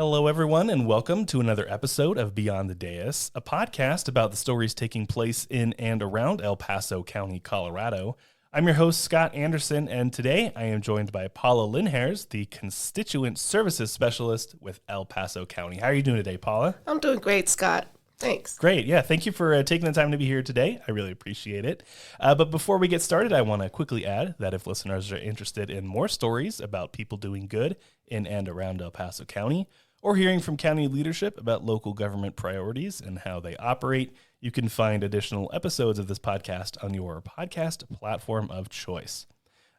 Hello, everyone, and welcome to another episode of Beyond the Dais, a podcast about the stories taking place in and around El Paso County, Colorado. I'm your host, Scott Anderson, and today I am joined by Paula Linhares, the Constituent Services Specialist with El Paso County. How are you doing today, Paula? I'm doing great, Scott. Thanks. Great. Yeah, thank you for taking the time to be here today. I really appreciate it. But before we get started, I want to quickly add that if listeners are interested in more stories about people doing good in and around El Paso County, or hearing from county leadership about local government priorities and how they operate, you can find additional episodes of this podcast on your podcast platform of choice.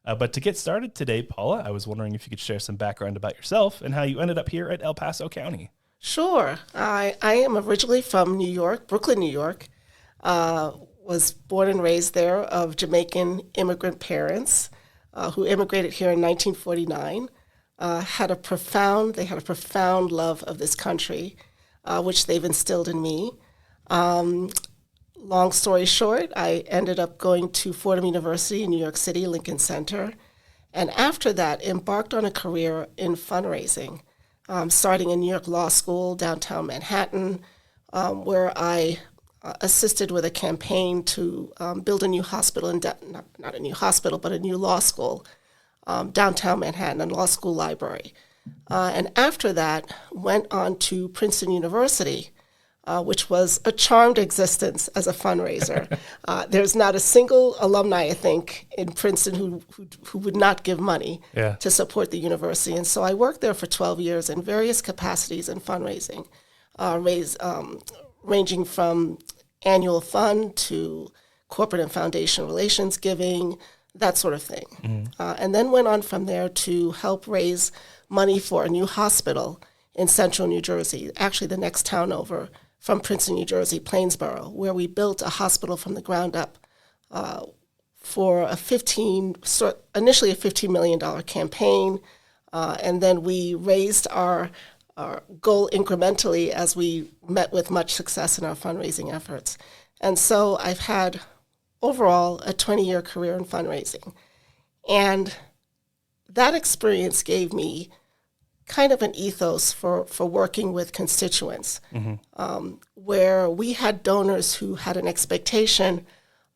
But to get started today, Paula, I was wondering if you could share some background about yourself and how you ended up here at El Paso County. Sure. I am originally from New York, Brooklyn, New York. Was born and raised there of Jamaican immigrant parents who immigrated here in 1949. Had a profound love of this country, which they've instilled in me. Long story short, I ended up going to Fordham University in New York City, Lincoln Center, and after that embarked on a career in fundraising, starting in New York Law School, downtown Manhattan, where I assisted with a campaign to build a new hospital, not a new hospital, but a new law school, downtown Manhattan, and law school library. And after that, went on to Princeton University, which was a charmed existence as a fundraiser. There's not a single alumni, I think, in Princeton who would not give money to support the university. And so I worked there for 12 years in various capacities in fundraising, ranging from annual fund to corporate and foundation relations giving, that sort of thing. And then went on from there to help raise money for a new hospital in central New Jersey, actually the next town over from Princeton, New Jersey, Plainsboro, where we built a hospital from the ground up for initially a $15 million campaign. And then we raised our goal incrementally as we met with much success in our fundraising efforts. And so I've had overall a 20-year career in fundraising. And that experience gave me kind of an ethos for working with constituents, where we had donors who had an expectation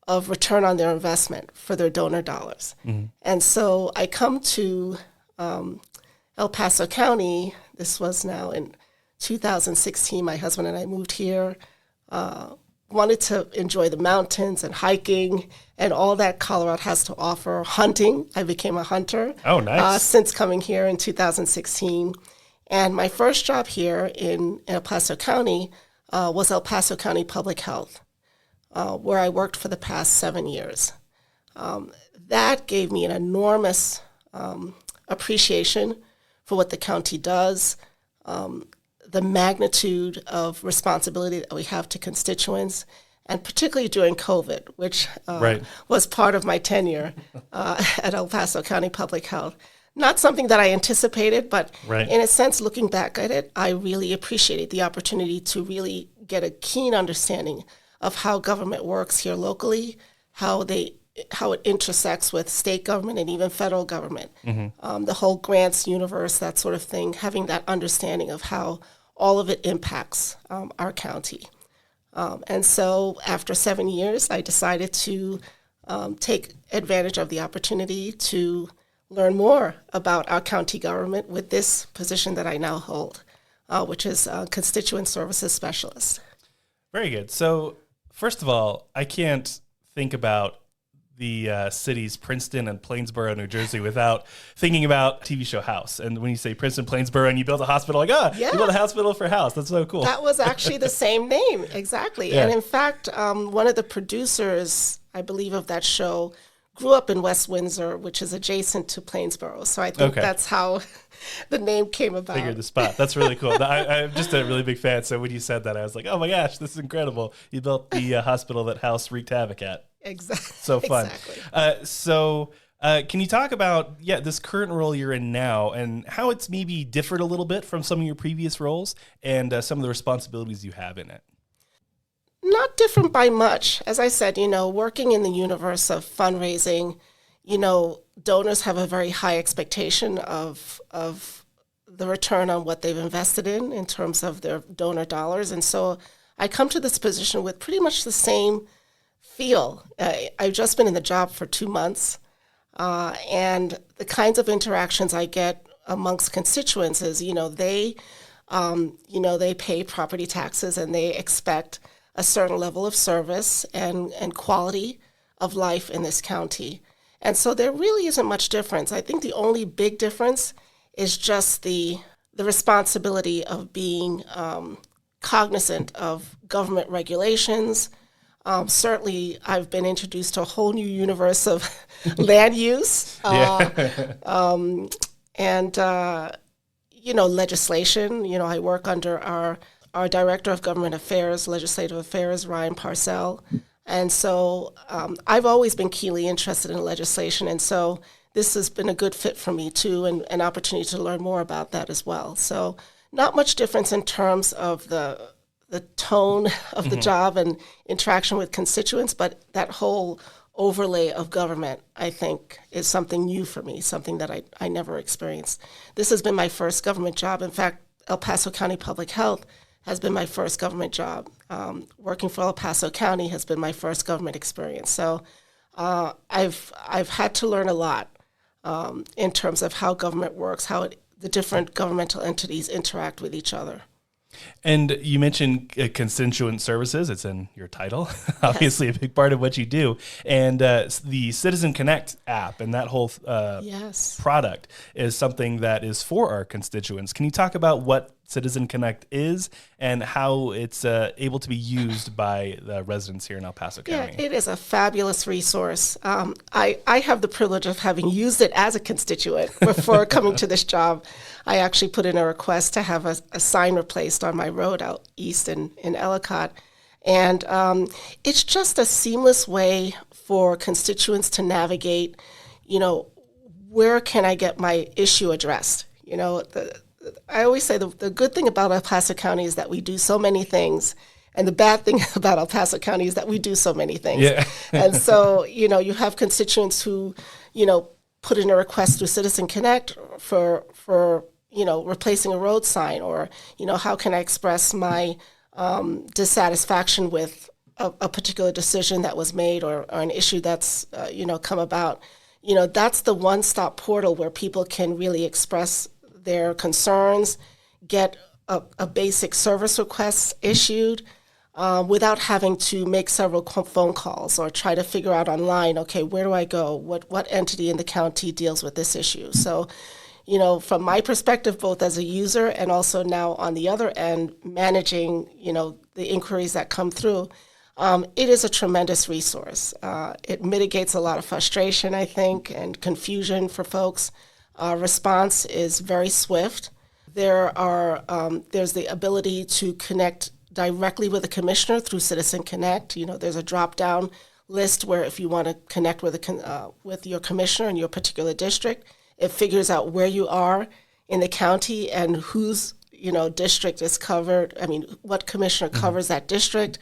of return on their investment for their donor dollars. And so I come to El Paso County. This was now in 2016. My husband and I moved here, wanted to enjoy the mountains and hiking and all that Colorado has to offer. Hunting, I became a hunter. Oh, nice. Since coming here in 2016. And my first job here in El Paso County was El Paso County Public Health, where I worked for the past 7 years. That gave me an enormous appreciation for what the county does, the magnitude of responsibility that we have to constituents, and particularly during COVID, which was part of my tenure at El Paso County Public Health. Not something that I anticipated, but in a sense, looking back at it, I really appreciated the opportunity to really get a keen understanding of how government works here locally, how it intersects with state government and even federal government, the whole grants universe, that sort of thing, having that understanding of how all of it impacts our county. And so after 7 years, I decided to take advantage of the opportunity to learn more about our county government with this position that I now hold, which is Constituent Services Specialist. Very good. So first of all, I can't think about the cities Princeton and Plainsboro, New Jersey, without thinking about TV show House. And when you say Princeton, Plainsboro, and you build a hospital, you built a hospital for House. That's so cool. That was actually the same name, exactly. Yeah. And in fact, one of the producers, I believe, of that show grew up in West Windsor, which is adjacent to Plainsboro. So I think that's how the name came about. Figured the spot. That's really cool. I'm just a really big fan. So when you said that, I was like, oh my gosh, this is incredible. You built the hospital that House wreaked havoc at. Exactly. So fun. Exactly. Can you talk about this current role you're in now and how it's maybe differed a little bit from some of your previous roles and some of the responsibilities you have in it? Not different by much. As I said, working in the universe of fundraising, donors have a very high expectation of the return on what they've invested in terms of their donor dollars. And so I come to this position with pretty much the same feel. I've just been in the job for 2 months, and the kinds of interactions I get amongst constituents is, they pay property taxes and they expect a certain level of service and quality of life in this county. And so there really isn't much difference. I think the only big difference is just the responsibility of being cognizant of government regulations. Certainly, I've been introduced to a whole new universe of land use and legislation. I work under our Director of Government Affairs, Legislative Affairs, Ryan Parcell. And so I've always been keenly interested in legislation, and so this has been a good fit for me too, and an opportunity to learn more about that as well. So not much difference in terms of the tone of the job and interaction with constituents, but that whole overlay of government, I think, is something new for me, something that I never experienced. This has been my first government job. In fact, El Paso County Public Health has been my first government job. Working for El Paso County has been my first government experience. So I've had to learn a lot in terms of how government works, how the different governmental entities interact with each other. And you mentioned Constituent Services. It's in your title, obviously a big part of what you do. And the Citizen Connect app and that whole product is something that is for our constituents. Can you talk about what Citizen Connect is and how it's able to be used by the residents here in El Paso County? Yeah, it is a fabulous resource. I have the privilege of having used it as a constituent. Before coming to this job, I actually put in a request to have a sign replaced on my road out east in Ellicott. And it's just a seamless way for constituents to navigate, where can I get my issue addressed? I always say the good thing about El Paso County is that we do so many things, and the bad thing about El Paso County is that we do so many things. Yeah. And so, you have constituents who, put in a request through Citizen Connect for replacing a road sign, or, how can I express my dissatisfaction with a particular decision that was made or an issue that's, come about. That's the one-stop portal where people can really express their concerns, get a basic service request issued without having to make several phone calls or try to figure out online, okay, where do I go? What entity in the county deals with this issue? So, from my perspective, both as a user and also now on the other end, managing, the inquiries that come through, it is a tremendous resource. It mitigates a lot of frustration, I think, and confusion for folks. Response is very swift. There's the ability to connect directly with a commissioner through Citizen Connect. There's a drop-down list where if you want to connect with your commissioner in your particular district, it figures out where you are in the county and whose district is covered. I mean, what commissioner covers that district.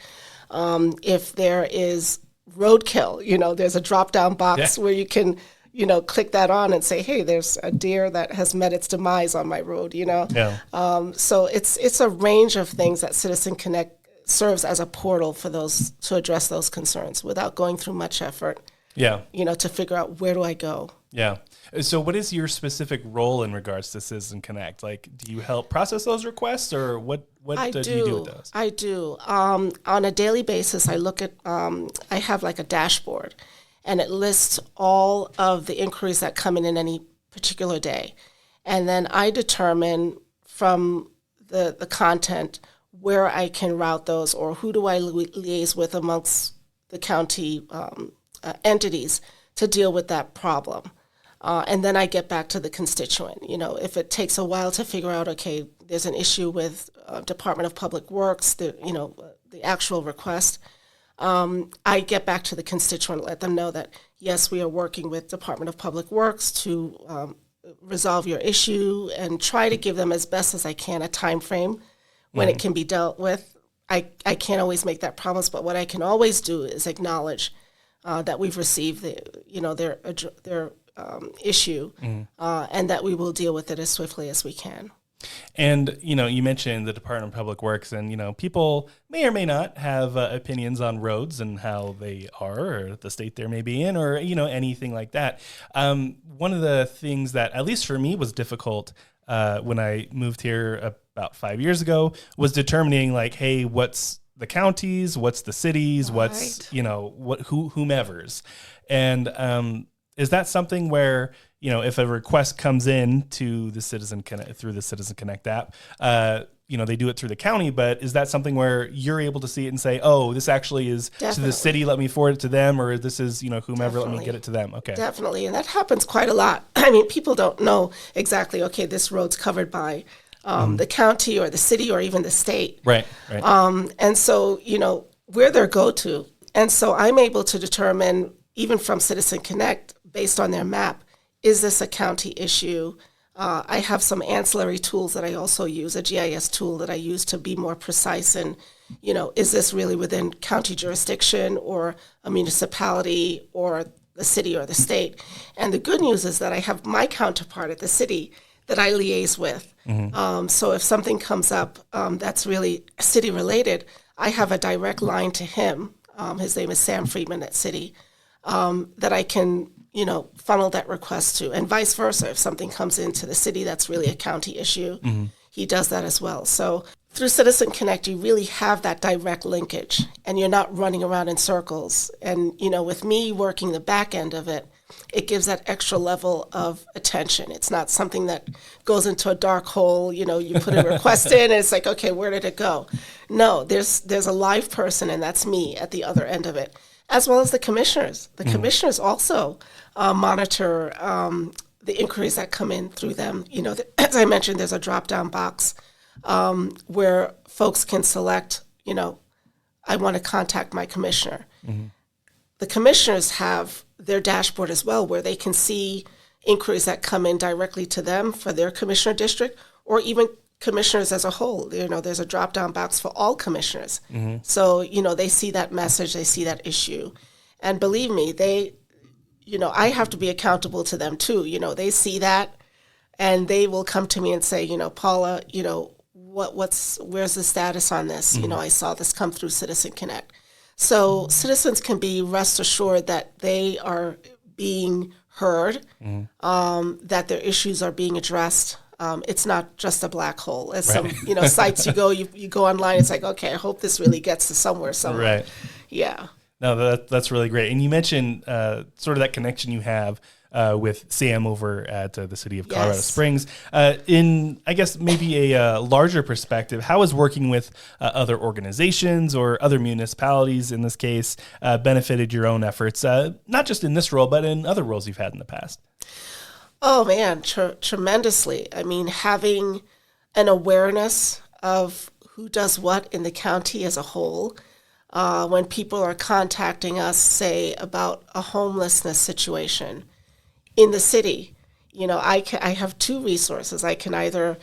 If there is roadkill, there's a drop-down box where you can click that on and say, hey, there's a deer that has met its demise on my road, So it's a range of things that Citizen Connect serves as a portal for those to address those concerns without going through much effort. Yeah. To figure out where do I go. Yeah. So what is your specific role in regards to Citizen Connect? Like, do you help process those requests, or what do you do with those? I do. On a daily basis, I look at, I have like a dashboard, and it lists all of the inquiries that come in any particular day. And then I determine from the content where I can route those, or who do I liaise with amongst the county entities to deal with that problem. And then I get back to the constituent. If it takes a while to figure out, okay, there's an issue with Department of Public Works, the actual request, I get back to the constituent, let them know that, yes, we are working with Department of Public Works to resolve your issue, and try to give them as best as I can a time frame when it can be dealt with. I can't always make that promise, but what I can always do is acknowledge that we've received their issue, and that we will deal with it as swiftly as we can. And, you mentioned the Department of Public Works, and, people may or may not have opinions on roads and how they are, or the state they may be in, or, anything like that. One of the things that, at least for me, was difficult when I moved here about 5 years ago was determining, like, hey, what's the counties, what's the cities, what's, whomever's. And is that something where, if a request comes in to the Citizen Connect, through the Citizen Connect app, they do it through the county, but is that something where you're able to see it and say, oh, this actually is to the city, let me forward it to them, or this is, whomever, let me get it to them? Okay. Definitely. And that happens quite a lot. I mean, people don't know exactly, okay, this road's covered by the county or the city or even the state. Right. And so, we're their go-to. And so I'm able to determine, even from Citizen Connect, based on their map, is this a county issue? I have some ancillary tools that I also use, a GIS tool that I use to be more precise in, is this really within county jurisdiction or a municipality or the city or the state? And the good news is that I have my counterpart at the city that I liaise with. So if something comes up that's really city related, I have a direct line to him. His name is Sam Friedman at City, that I can funnel that request to, and vice versa. If something comes into the city that's really a county issue, he does that as well. So through Citizen Connect, you really have that direct linkage, and you're not running around in circles. And, with me working the back end of it, it gives that extra level of attention. It's not something that goes into a dark hole, you put a request in and it's like, okay, where did it go? No, there's a live person, and that's me at the other end of it, as well as the commissioners. The commissioners also monitor the inquiries that come in through them. As I mentioned, there's a drop-down box where folks can select, I want to contact my commissioner. The commissioners have their dashboard as well, where they can see inquiries that come in directly to them for their commissioner district, or even commissioners as a whole. There's a drop-down box for all commissioners. So, they see that message, they see that issue. And believe me, I have to be accountable to them too. They see that, and they will come to me and say, Paula, where's the status on this? I saw this come through Citizen Connect. So citizens can be rest assured that they are being heard, that their issues are being addressed. It's not just a black hole. As some sites you go online, it's like, okay, I hope this really gets to somewhere. Right. Yeah. No, that's really great. And you mentioned sort of that connection you have with Sam over at the city of Colorado Springs. In, I guess, maybe a larger perspective, how has working with other organizations or other municipalities, in this case, benefited your own efforts, not just in this role, but in other roles you've had in the past? Oh, man, tremendously. I mean, having an awareness of who does what in the county as a whole. When people are contacting us, say, about a homelessness situation in the city, I have two resources. I can either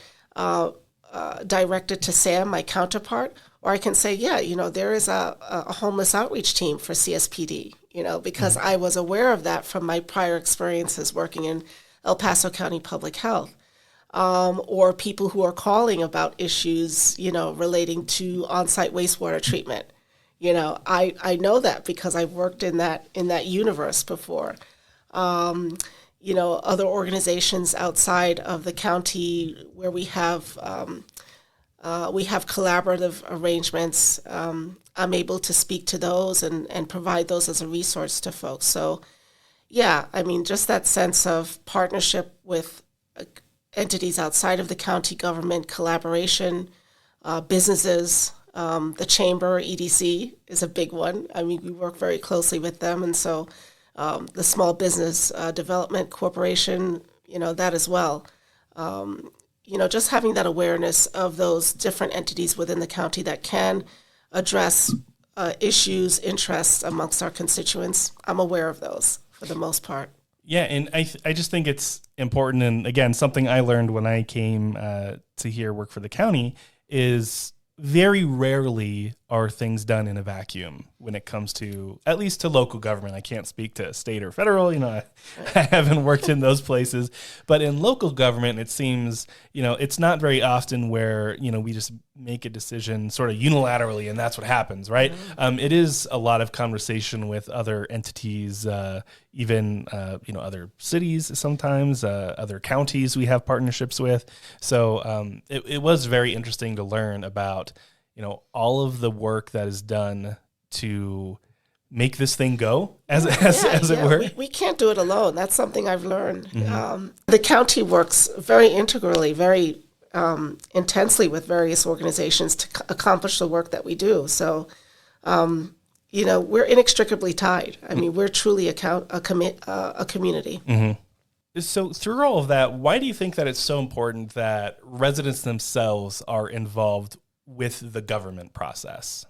direct it to Sam, my counterpart, or I can say, there is a homeless outreach team for CSPD, because I was aware of that from my prior experiences working in El Paso County Public Health. Or people who are calling about issues, relating to on-site wastewater treatment. I know that because I've worked in that universe before. Other organizations outside of the county where we have collaborative arrangements. I'm able to speak to those and provide those as a resource to folks. So, just that sense of partnership with entities outside of the county government, collaboration, businesses. The Chamber, EDC, is a big one. I mean, we work very closely with them. And so the Small Business Development Corporation, that as well. Just having that awareness of those different entities within the county that can address issues, interests amongst our constituents. I'm aware of those for the most part. Yeah, and I just think it's important. And again, something I learned when I came to here work for the county is very rarely are things done in a vacuum when it comes to, at least to local government. I can't speak to state or federal, I haven't worked in those places, but in local government, it seems, it's not very often where, we just make a decision sort of unilaterally and that's what happens, right? Mm-hmm. It is a lot of conversation with other entities, even, other cities sometimes, other counties we have partnerships with. So it was very interesting to learn about all of the work that is done to make this thing go, as it were. We can't do it alone. That's something I've learned. Mm-hmm. The county works very integrally, very intensely with various organizations to accomplish the work that we do. So, we're inextricably tied. I mean, we're truly a community. Mm-hmm. So through all of that, why do you think that it's so important that residents themselves are involved with the government process?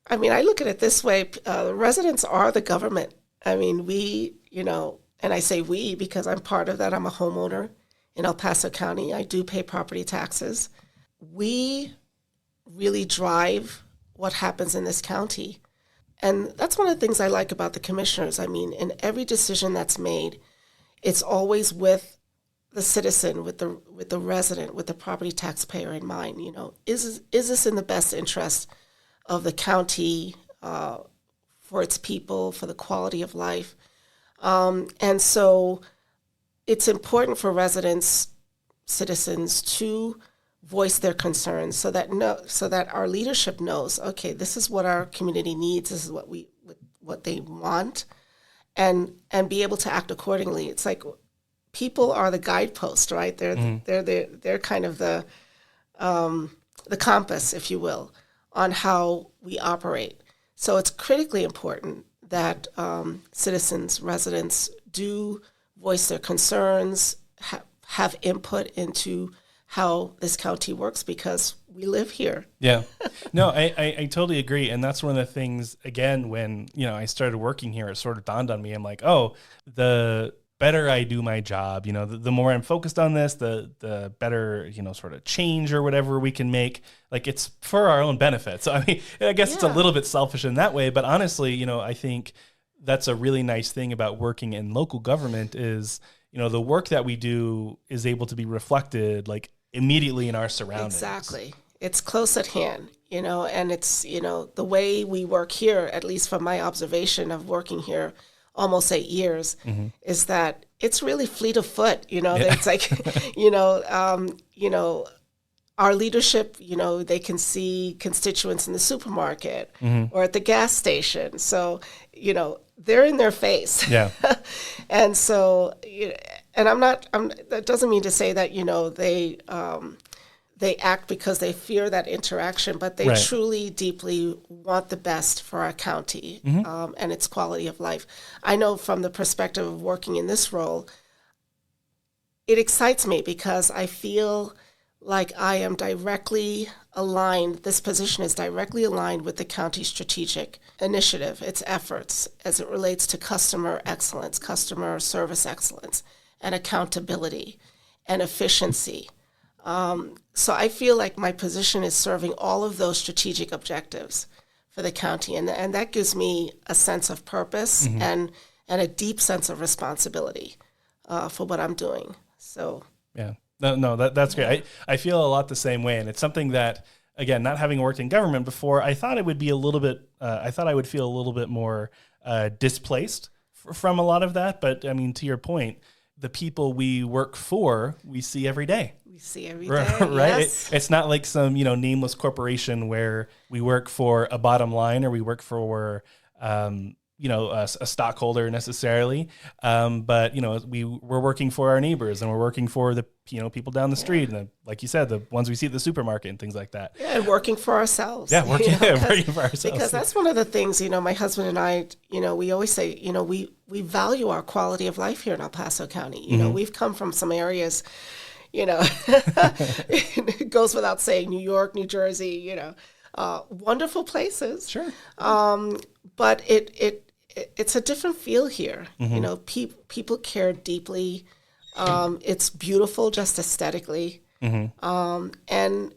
I mean, I look at it this way. Residents are the government. I mean, we, and I say we because I'm part of that. I'm a homeowner in El Paso County. I do pay property taxes. We really drive what happens in this county. And that's one of the things I like about the commissioners. I mean, in every decision that's made, it's always with the citizen, with the resident, with the property taxpayer in mind. Is this in the best interest of the county, for its people, for the quality of life? And so it's important for residents, citizens, to voice their concerns so that our leadership knows, okay, this is what our community needs, this is what they want, and be able to act accordingly. It's like people are the guidepost, right? They're kind of the compass, if you will, on how we operate. So it's critically important that citizens, residents do voice their concerns, have input into how this county works because we live here. Yeah. No, I totally agree. And that's one of the things, again, when, I started working here, it sort of dawned on me. I'm like, oh, the better I do my job, the more I'm focused on this, the better, sort of change or whatever we can make. Like, it's for our own benefit. So, I mean, I guess It's a little bit selfish in that way. But honestly, I think that's a really nice thing about working in local government is, the work that we do is able to be reflected like immediately in our surroundings. Exactly. It's close at hand, and it's, the way we work here, at least from my observation of working here almost 8 years, mm-hmm. is that it's really fleet of foot, It's like, our leadership, they can see constituents in the supermarket mm-hmm. or at the gas station. So, they're in their face. Yeah. And so, and that doesn't mean to say that, they act because they fear that interaction, but they truly, deeply want the best for our county mm-hmm. And its quality of life. I know from the perspective of working in this role, it excites me because I feel like I am directly aligned, this position is directly aligned with the county's strategic initiative, its efforts as it relates to customer excellence, customer service excellence, and accountability and efficiency. So I feel like my position is serving all of those strategic objectives for the county, and that gives me a sense of purpose mm-hmm. and a deep sense of responsibility for what I'm doing. So yeah. No, that's great. I feel a lot the same way, and it's something that, again, not having worked in government before, I thought it would be a little bit. I thought I would feel a little bit more displaced from a lot of that. But I mean, to your point, the people we work for, we see every day. We see every day, right? Yes. It's not like some nameless corporation where we work for a bottom line or we work for a stockholder necessarily, but we're working for our neighbors and we're working for the people down the street and like you said, the ones we see at the supermarket and things like that. Yeah, and working for ourselves. Yeah, working for ourselves. Because that's one of the things my husband and I, we always say, we value our quality of life here in El Paso County. Mm-hmm. We've come from some areas. It goes without saying, New York, New Jersey, wonderful places. Sure. But it's a different feel here. Mm-hmm. People care deeply. It's beautiful just aesthetically. Mm-hmm. And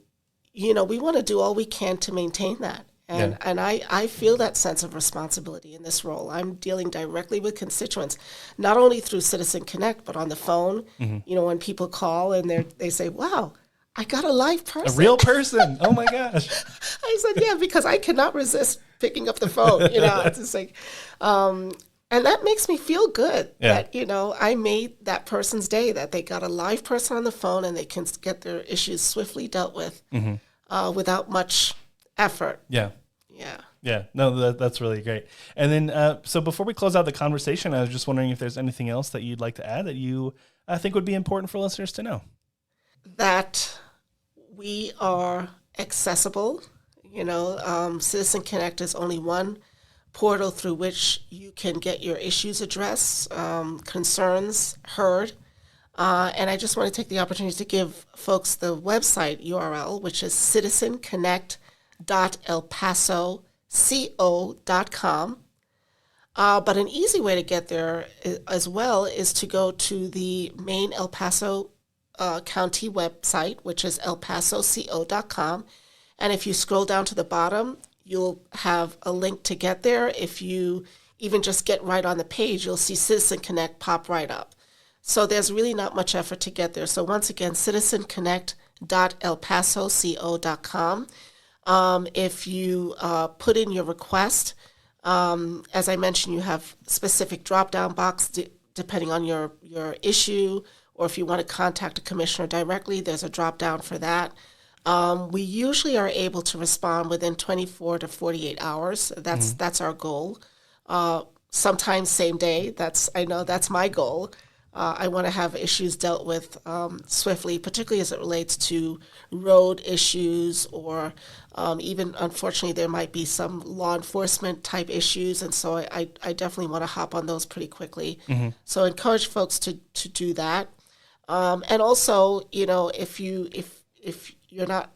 we want to do all we can to maintain that And I feel that sense of responsibility in this role. I'm dealing directly with constituents, not only through Citizen Connect, but on the phone. You know, when people call and they say, wow, I got a live person. A real person. Oh my gosh. I said, yeah, because I cannot resist picking up the phone. You know, it's just like, and that makes me feel good that, you know, I made that person's day, that they got a live person on the phone and they can get their issues swiftly dealt with without much effort. Yeah. Yeah. Yeah. No, that's really great. And then, so before we close out the conversation, I was just wondering if there's anything else that you'd like to add that you think would be important for listeners to know. That we are accessible. You know, Citizen Connect is only one portal through which you can get your issues addressed, concerns heard. And I just want to take the opportunity to give folks the website URL, which is citizenconnect.elpasoco.com. But an easy way to get there as well is to go to the main El Paso County website, which is elpasoco.com. And if you scroll down to the bottom, you'll have a link to get there. If you even just get right on the page, you'll see Citizen Connect pop right up. So there's really not much effort to get there. So once again, citizenconnect.elpasoco.com. If you put in your request, as I mentioned, you have specific drop-down box depending on your issue, or if you want to contact a commissioner directly, there's a drop-down for that. We usually are able to respond within 24 to 48 hours. That's our goal. Sometimes same day. I know that's my goal. I want to have issues dealt with swiftly, particularly as it relates to road issues, or even, unfortunately, there might be some law enforcement type issues, and so I definitely want to hop on those pretty quickly. So I encourage folks to do that. And also, you know, if you're not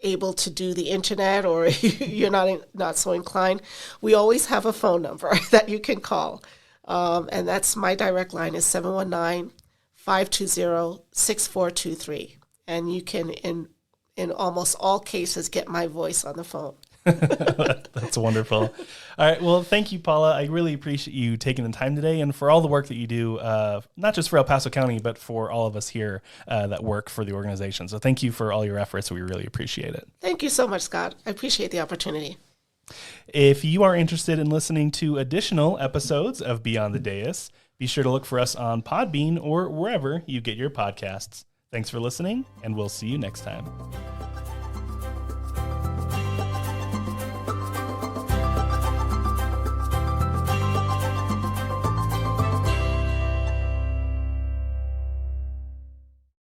able to do the internet, or you're not so inclined, we always have a phone number that you can call. And that's my direct line is 719-520-6423. And you can, in almost all cases, get my voice on the phone. That's wonderful. All right. Well, thank you, Paula. I really appreciate you taking the time today and for all the work that you do, not just for El Paso County, but for all of us here that work for the organization. So thank you for all your efforts. We really appreciate it. Thank you so much, Scott. I appreciate the opportunity. If you are interested in listening to additional episodes of Beyond the Dais, be sure to look for us on Podbean or wherever you get your podcasts. Thanks for listening, and we'll see you next time.